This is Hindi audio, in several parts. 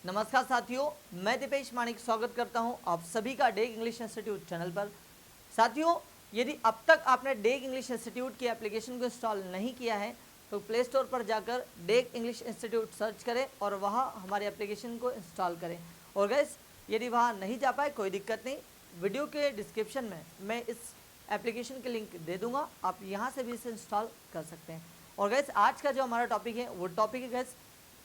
नमस्कार साथियों, मैं दीपेश मानिक स्वागत करता हूं आप सभी का डेक इंग्लिश इंस्टीट्यूट चैनल पर। साथियों, यदि अब तक आपने डेक इंग्लिश इंस्टीट्यूट की एप्लीकेशन को इंस्टॉल नहीं किया है तो प्ले स्टोर पर जाकर डेक इंग्लिश इंस्टीट्यूट सर्च करें और वहां हमारी एप्लीकेशन को इंस्टॉल करें। और गैस, यदि वहां नहीं जा पाए कोई दिक्कत नहीं, वीडियो के डिस्क्रिप्शन में मैं इस एप्लीकेशन के लिंक दे दूंगा, आप यहाँ से भी इसे इंस्टॉल कर सकते हैं। और गैस, आज का जो हमारा टॉपिक है वो टॉपिक है गैस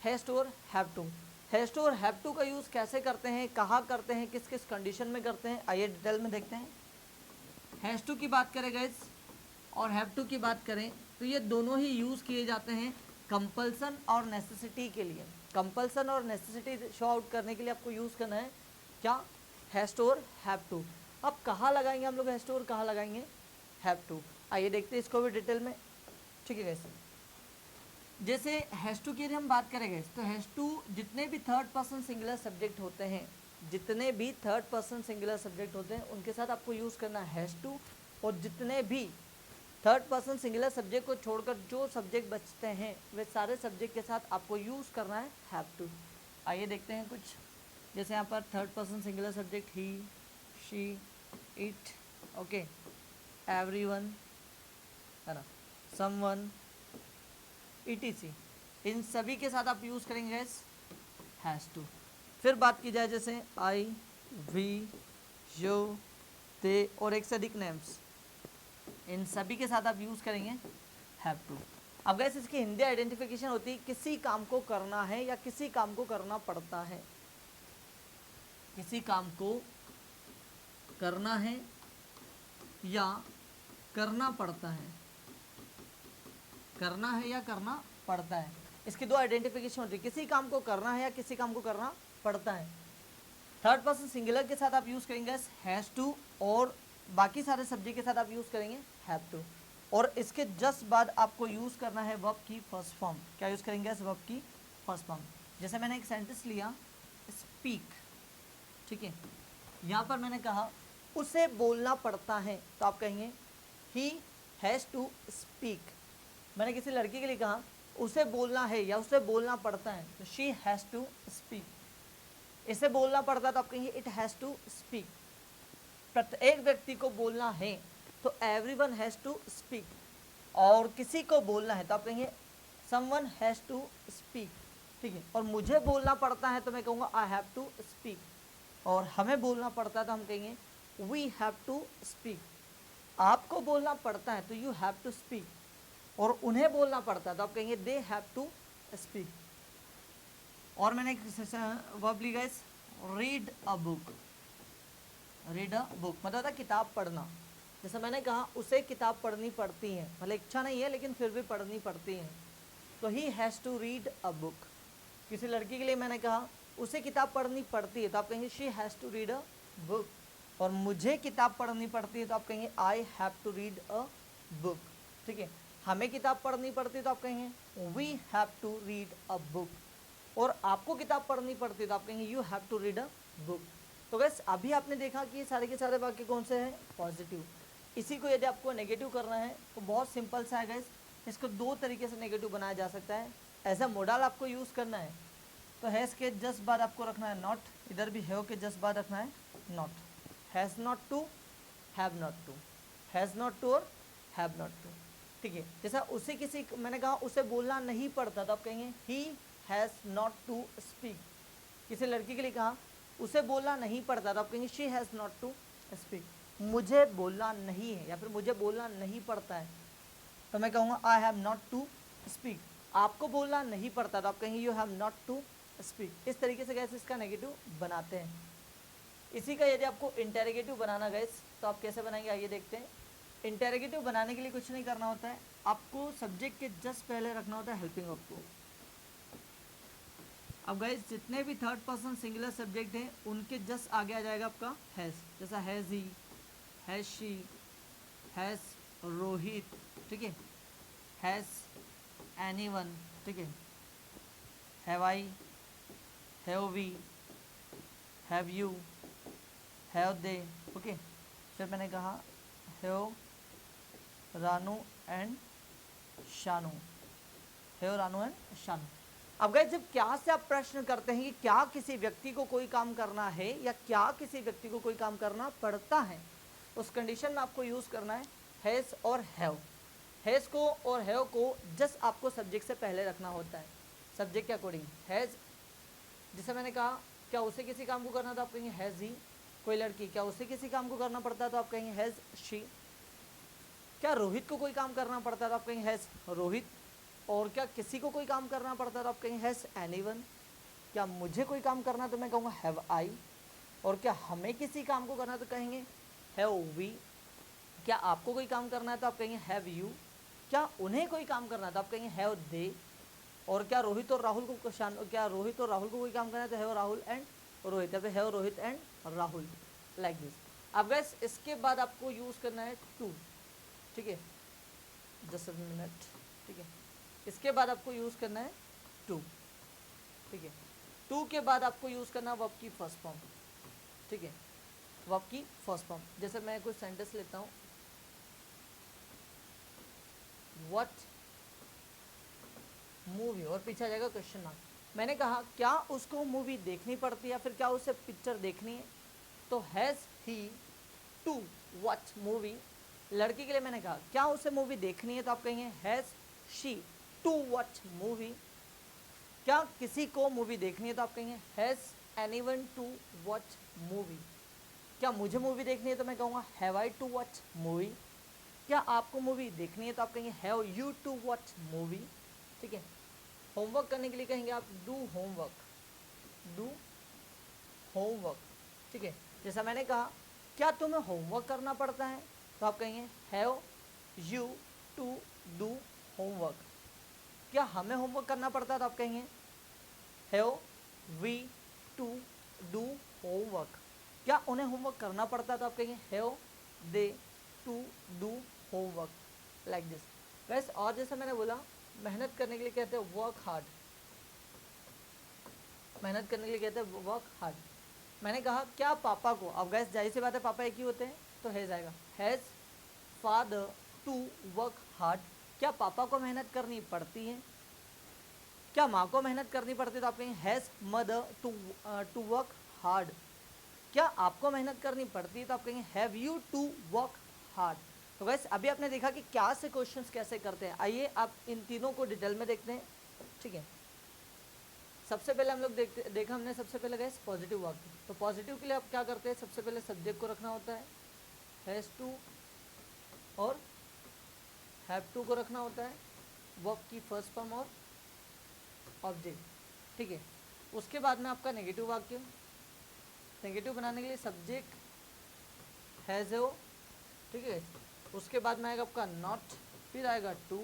हैज़ टू और हैव टू। हैज़ टू और हैव टू का यूज़ कैसे करते हैं, कहाँ करते हैं, किस किस कंडीशन में करते हैं, आइए डिटेल में देखते हैं। हैज़ टू की बात करें गाइस और हैव टू की बात करें तो ये दोनों ही यूज़ किए जाते हैं कंपल्सन और नेसेसिटी के लिए। कंपल्सन और नेसेसिटी शो आउट करने के लिए आपको यूज़ करना है क्या, हैज़ टू और हैव टू। अब कहाँ लगाएंगे हम लोग हैज़ टू और कहाँ लगाएंगे हैव टू, आइए देखते हैं इसको भी डिटेल में। ठीक है गाइस, जैसे हैज़ टू की यदि हम बात करेंगे तो हैज़ टू जितने भी थर्ड पर्सन सिंगुलर सब्जेक्ट होते हैं, जितने भी थर्ड पर्सन सिंगुलर सब्जेक्ट होते हैं उनके साथ आपको यूज़ करना है हैज़ टू। और जितने भी थर्ड पर्सन सिंगुलर सब्जेक्ट को छोड़कर जो सब्जेक्ट बचते हैं वे सारे सब्जेक्ट के साथ आपको यूज़ करना है हैव टू। आइए देखते हैं कुछ, जैसे यहाँ पर third person singular subject he, she, it, okay, everyone, है ना, समवन, etc, इन सभी के साथ आप यूज़ करेंगे हैज़ टू। फिर बात की जाए जैसे आई, वी, यू, दे और एक से अधिक नेम्स, इन सभी के साथ आप यूज़ करेंगे हैव टू। अब गैस, इसकी हिंदी आइडेंटिफिकेशन होती है किसी काम को करना है या किसी काम को करना पड़ता है। किसी काम को करना है या करना पड़ता है, करना है या करना पड़ता है, इसकी दो आइडेंटिफिकेशन होती है, किसी काम को करना है या किसी काम को करना पड़ता है। थर्ड पर्सन सिंगुलर के साथ आप यूज़ करेंगे हैज़ टू और बाकी सारे सब्जेक्ट के साथ आप यूज़ करेंगे हैव टू। और इसके जस्ट बाद आपको यूज़ करना है वर्ब की फर्स्ट फॉर्म। क्या यूज़ करेंगे वर्ब की फर्स्ट फॉर्म। जैसे मैंने एक सेंटेंस लिया स्पीक, ठीक है, यहाँ पर मैंने कहा उसे बोलना पड़ता है तो आप कहेंगे ही हैज़ टू स्पीक। मैंने किसी लड़की के लिए कहा उसे बोलना है या उसे बोलना पड़ता है तो शी हैज़ टू स्पीक। इसे बोलना पड़ता है तो आप कहेंगे इट हैज़ टू स्पीक। प्रत्येक व्यक्ति को बोलना है तो एवरीवन हैज़ टू स्पीक। और किसी को बोलना है तो आप कहेंगे समवन हैज़ टू स्पीक। ठीक है, और मुझे बोलना पड़ता है तो मैं कहूँगा आई हैव टू स्पीक। और हमें बोलना पड़ता है तो हम कहेंगे वी हैव टू स्पीक। आपको बोलना पड़ता है तो यू हैव टू स्पीक। और उन्हें बोलना पड़ता है तो आप कहेंगे दे हैव टू स्पीक। और मैंने एक वर्ब ली guys read a book. Read a book मतलब था किताब पढ़ना। जैसे मैंने कहा उसे किताब पढ़नी पड़ती है, भले इच्छा नहीं है लेकिन फिर भी पढ़नी पड़ती है, तो he has to read a book. किसी लड़की के लिए मैंने कहा उसे किताब पढ़नी पड़ती है तो आप कहेंगे she has to read a book. और मुझे किताब पढ़नी पड़ती है तो आप कहेंगे I have to read a book. ठीक है, हमें किताब पढ़नी पड़ती है तो आप कहेंगे we have to read a book. और आपको किताब पढ़नी पड़ती है तो आप कहेंगे you have to read a book. तो बस अभी आपने देखा कि सारे के सारे वाक्य कौन से हैं, पॉजिटिव। इसी को यदि आपको नेगेटिव करना है तो बहुत सिंपल सा है गाइस, इसको दो तरीके से नेगेटिव बनाया जा सकता है। एज अ मॉडल आपको यूज़ करना है तो हैज़ के जस्ट बाद आपको रखना है नॉट, इधर भी हैव के जस्ट बाद रखना है not. Has not to, have not to, has not to और हैव नॉट टू। ठीक है, जैसा उसे किसी मैंने कहा उसे बोलना नहीं पड़ता तो आप कहेंगे he has not to speak. किसी लड़की के लिए कहा उसे बोलना नहीं पड़ता तो आप कहेंगे she has not to speak. मुझे बोलना नहीं है या फिर मुझे बोलना नहीं पड़ता है तो मैं कहूँगा I have not to speak. आपको बोलना नहीं पड़ता तो आप कहेंगे you have not to speak. इस तरीके से गैस इसका नेगेटिव बनाते हैं। इसी का यदि आपको इंटेरोगेटिव बनाना गैस तो आप कैसे बनाएंगे, आइए देखते हैं। इंटेरोगेटिव बनाने के लिए कुछ नहीं करना होता है, आपको सब्जेक्ट के जस्ट पहले रखना होता है हेल्पिंग वर्ब को। अब गाइस जितने भी थर्ड पर्सन सिंगुलर सब्जेक्ट हैं उनके जस्ट आगे आ जाएगा आपका हैज़। जैसा has he, has she, has Rohit, ठीक है, हैज़ एनीवन, ठीक है, have I, have we, have you, have they, okay. फिर मैंने कहा have Ranu and Shanu, have Ranu and Shanu. अब गाइस जब क्या से आप प्रश्न करते हैं कि क्या किसी व्यक्ति को कोई काम करना है या क्या किसी व्यक्ति को कोई काम करना पड़ता है, उस कंडीशन में आपको यूज करना है हैज और हैव। हैज को और हैव को जस्ट आपको सब्जेक्ट से पहले रखना होता है, सब्जेक्ट के अकॉर्डिंग। हैज, जैसे मैंने कहा क्या उसे किसी काम को करना तो आप कहेंगे हैज ही। कोई लड़की, क्या उसे किसी काम को करना पड़ता है तो आप कहेंगे हैज शी। क्या रोहित को कोई काम करना पड़ता है तो आप कहेंगे हैज रोहित। और क्या किसी को कोई काम करना पड़ता है तो आप कहेंगे हैज एनीवन। क्या मुझे कोई काम करना है तो मैं कहूँगा हैव आई। और क्या हमें किसी काम को करना है तो कहेंगे हैव वी। क्या आपको कोई काम करना है तो आप कहेंगे हैव यू। क्या उन्हें कोई काम करना है तो आप कहेंगे हैव दे। और क्या रोहित और राहुल को कोई काम करना है तो हैव राहुल एंड रोहित, या फिर have Rohit and Rahul, like this. अब गैस इसके बाद आपको यूज करना है टू, ठीक है, जस्ट अ मिनट, ठीक है। इसके बाद आपको यूज करना है टू, ठीक है। टू के बाद आपको यूज करना है वर्ब की फर्स्ट फॉर्म, ठीक है, वर्ब की फर्स्ट फॉर्म। जैसे मैं कुछ सेंटेंस लेता हूँ, व्हाट मूवी, और पीछे आ जाएगा क्वेश्चन मार्क। मैंने कहा क्या उसको मूवी देखनी पड़ती है या फिर क्या उसे पिक्चर देखनी है, तो has he to watch movie. लड़की के लिए मैंने कहा क्या उसे मूवी देखनी है तो आप कहेंगे has she to watch movie. क्या किसी को मूवी देखनी है तो आप कहेंगे has anyone to watch movie. क्या मुझे मूवी देखनी है तो मैं कहूँगा have I to watch movie. क्या आपको मूवी देखनी है तो आप कहेंगे have you to watch movie, ठीक है। होमवर्क करने के लिए कहेंगे आप डू होमवर्क, डू होमवर्क, ठीक है। जैसा मैंने कहा क्या तुम्हें होमवर्क करना पड़ता है तो आप कहेंगे have you to do homework. क्या हमें होमवर्क करना पड़ता है तो आप कहेंगे have we to do homework. क्या उन्हें होमवर्क करना पड़ता है तो आप कहेंगे have they to do homework, like this. वैसे और जैसा मैंने बोला मेहनत करने के लिए कहते हैं वर्क हार्ड, मेहनत करने के लिए कहते हैं वर्क हार्ड। मैंने कहा क्या पापा को, अब गैस जाहिर सी बात है पापा एक ही होते हैं तो हैज आएगा, has father to work hard. क्या पापा को मेहनत करनी पड़ती है। क्या माँ को मेहनत करनी पड़ती है तो आप कहेंगे has mother to work hard. क्या आपको मेहनत करनी पड़ती है तो आप कहेंगे have you to work hard. तो गैस अभी आपने देखा कि क्या से क्वेश्चंस कैसे करते हैं। आइए आप इन तीनों को डिटेल में देखते हैं, ठीक है। सबसे पहले हम लोग देखा हमने सबसे पहले गैस पॉजिटिव वाक्य। तो पॉजिटिव के लिए आप क्या करते हैं, सबसे पहले सब्जेक्ट को रखना होता है, हैज़ टू और हैव टू को रखना होता है, वर्ब की फर्स्ट फॉर्म और ऑब्जेक्ट, ठीक है। उसके बाद में आपका नेगेटिव वाक्य, नेगेटिव बनाने के लिए सब्जेक्ट हैज़ हो, ठीक है। उसके बाद में आएगा आपका नॉट, फिर आएगा टू,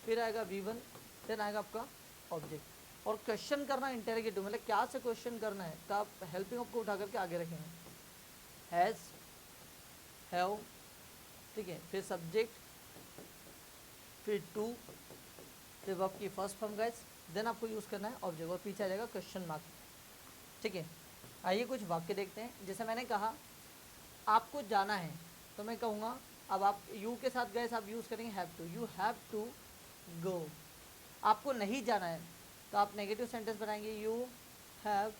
फिर आएगा V1, देन आएगा आपका ऑब्जेक्ट। और क्वेश्चन करना इंटेरोगेटिव, मतलब क्या से क्वेश्चन करना है तो आप हेल्पिंग ऑफ को उठा करके आगे रखेंगे, हैज़, हैव, ठीक है, फिर सब्जेक्ट, फिर टू, फिर वर्ब की फर्स्ट फॉर्म गाइस, देन आपको यूज़ करना है ऑब्जेक्ट और पीछे आ जाएगा क्वेश्चन मार्क, ठीक है। आइए कुछ वाक्य देखते हैं। जैसे मैंने कहा आपको जाना है तो मैं कहूँगा, अब आप यू के साथ गए आप यूज़ करेंगे have to, you have to go. आपको नहीं जाना है तो आप नेगेटिव सेंटेंस बनाएंगे, you have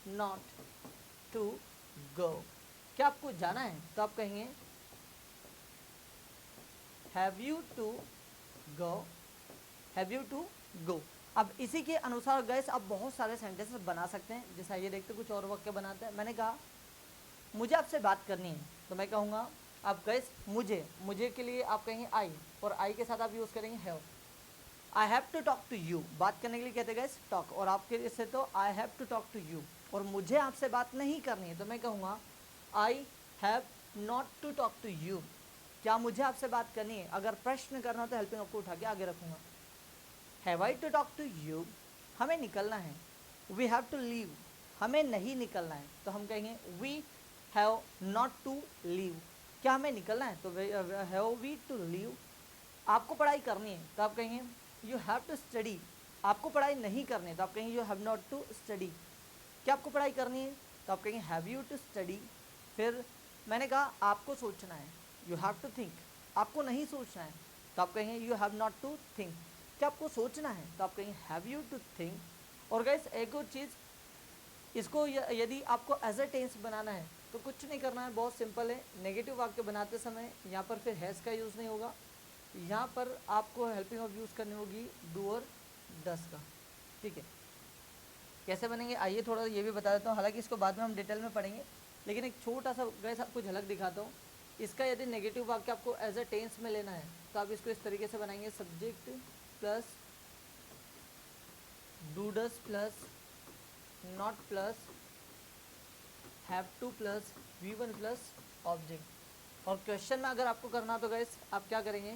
not to go. क्या आपको जाना है तो आप कहेंगे have you to go, have you to go. अब इसी के अनुसार गैस आप बहुत सारे सेंटेंसेस बना सकते हैं। जैसा ये देखते कुछ और वाक्य बनाते हैं। मैंने कहा मुझे आपसे बात करनी है तो मैं कहूँगा, आप गैस मुझे के लिए आप कहेंगे आई, और आई के साथ आप यूज़ करेंगे have. I have to talk to you, बात करने के लिए कहते हैं गैस टॉक, और आपके इससे तो I have to talk to you. और मुझे आपसे बात नहीं करनी है तो मैं कहूँगा I have not to talk to you. क्या मुझे आपसे बात करनी है, अगर प्रश्न करना हो तो हेल्पिंग आपको उठा के आगे रखूँगा। Have I to talk to you, हमें निकलना है, वी हैव टू लीव, हमें नहीं निकलना है तो हम कहेंगे we have not to leave. क्या हमें निकलना है तो हैव वी टू लीव। आपको पढ़ाई करनी है तो आप कहेंगे यू हैव टू स्टडी, आपको पढ़ाई नहीं करनी है तो आप कहेंगे you have not to study. क्या आपको पढ़ाई करनी है तो आप कहेंगे हैव यू टू स्टडी। फिर मैंने कहा आपको सोचना है, यू हैव टू थिंक, आपको नहीं सोचना है तो आप कहेंगे you have not to think. क्या आपको सोचना है तो आप कहेंगे हैव यू टू थिंक। और गाइस एक और चीज़, इसको यदि आपको एज अ टेंस बनाना है तो कुछ नहीं करना है, बहुत सिंपल है। नेगेटिव वाक्य बनाते समय यहाँ पर फिर हैज़ का यूज़ नहीं होगा, यहाँ पर आपको हेल्पिंग ऑफ यूज़ करनी होगी डू और डस का, ठीक है। कैसे बनेंगे आइए थोड़ा ये भी बता देता हूँ, हालांकि इसको बाद में हम डिटेल में पढ़ेंगे, लेकिन एक छोटा सा गैस आपको झलक दिखाता हूँ। इसका यदि नेगेटिव वाक्य आपको एज अ टेंस में लेना है तो आप इसको इस तरीके से बनाएंगे, subject plus do does plus not plus have two plus V1 plus object. और क्वेश्चन में अगर आपको करना तो गैस आप क्या करेंगे,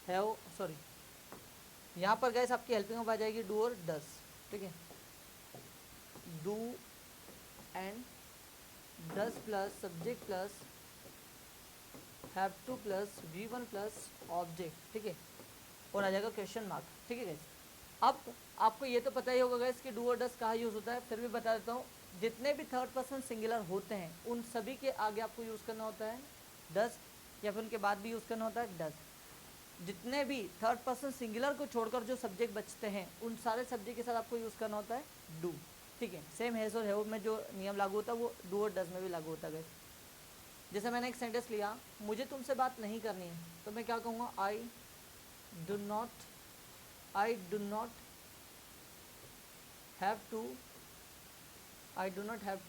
हैव सॉरी यहाँ पर गैस आपकी हेल्पिंग ऑफ आ जाएगी डू और डस, ठीक है। Do and does plus subject plus have two plus V1 plus object, ठीक है, और आ जाएगा क्वेश्चन मार्क, ठीक है गैस। अब आपको ये तो पता ही होगा गैस कि डू और डस कहाँ यूज़ होता है, फिर भी बता देता हूँ। जितने भी थर्ड पर्सन सिंगुलर होते हैं उन सभी के आगे आपको यूज़ करना होता है डस, या फिर उनके बाद भी यूज़ करना होता है डस। जितने भी थर्ड पर्सन सिंगुलर को छोड़कर जो सब्जेक्ट बचते हैं उन सारे सब्जेक्ट के साथ आपको यूज़ करना होता है डू, ठीक है। सेम हैज़ और हैव में जो नियम लागू होता है वो डू और डस में भी लागू होता है। जैसे मैंने एक सेंटेंस लिया, मुझे तुमसे बात नहीं करनी है, तो मैं क्या कहूँगा, I do not have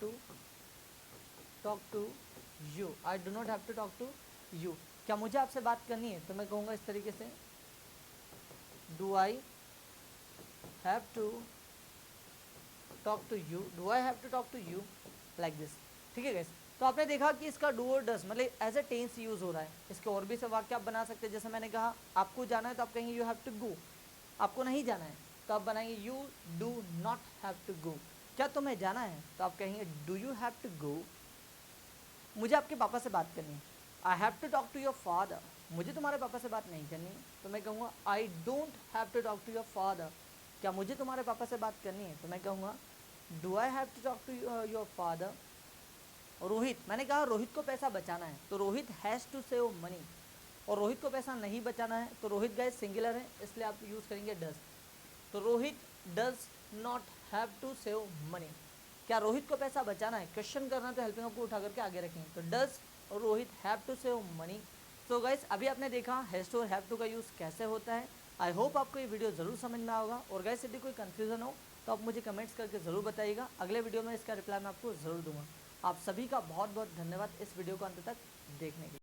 to talk to you, I do not have to talk to you. क्या मुझे आपसे बात करनी है, तो मैं कहूँगा इस तरीके से, do I have to talk to you, do I have to talk to you, like this, ठीक है गाइस। तो आपने देखा कि इसका डू और डस मतलब एज अ टेंस यूज़ हो रहा है। इसके और भी से वाक्य आप बना सकते हैं, जैसे मैंने कहा आपको जाना है तो आप कहेंगे यू हैव टू गो, आपको नहीं जाना है तो आप बनाएंगे you do not have to go. क्या तुम्हें जाना है तो आप कहेंगे do you have to go. मुझे आपके पापा से बात करनी है, I have to talk to your father, मुझे तुम्हारे पापा से बात नहीं करनी है, तो मैं कहूँगा I don't have to talk to your father. क्या मुझे तुम्हारे पापा से बात करनी है, तो मैं कहूँगा do I have to talk to your father. Rohit, मैंने कहा रोहित को पैसा बचाना है, तो Rohit has to save money, और रोहित को पैसा नहीं बचाना है तो रोहित गाइस सिंगुलर है इसलिए आप यूज़ करेंगे डज। तो Rohit does not have to save money. क्या रोहित को पैसा बचाना है, क्वेश्चन करना है तो हेल्पिंग ऑफ को उठा करके आगे रखेंगे, तो डज और Rohit have to save money. तो गाइस अभी आपने देखा हैज़ टू और हैव टू का यूज़ कैसे होता है। आई होप आपको ये वीडियो ज़रूर समझ में आएगा, और गाइस यदि कोई कन्फ्यूज़न हो तो आप मुझे कमेंट्स करके ज़रूर बताइएगा, अगले वीडियो में इसका रिप्लाई मैं आपको ज़रूर दूंगा। आप सभी का बहुत बहुत धन्यवाद इस वीडियो को अंत तक देखने के लिए।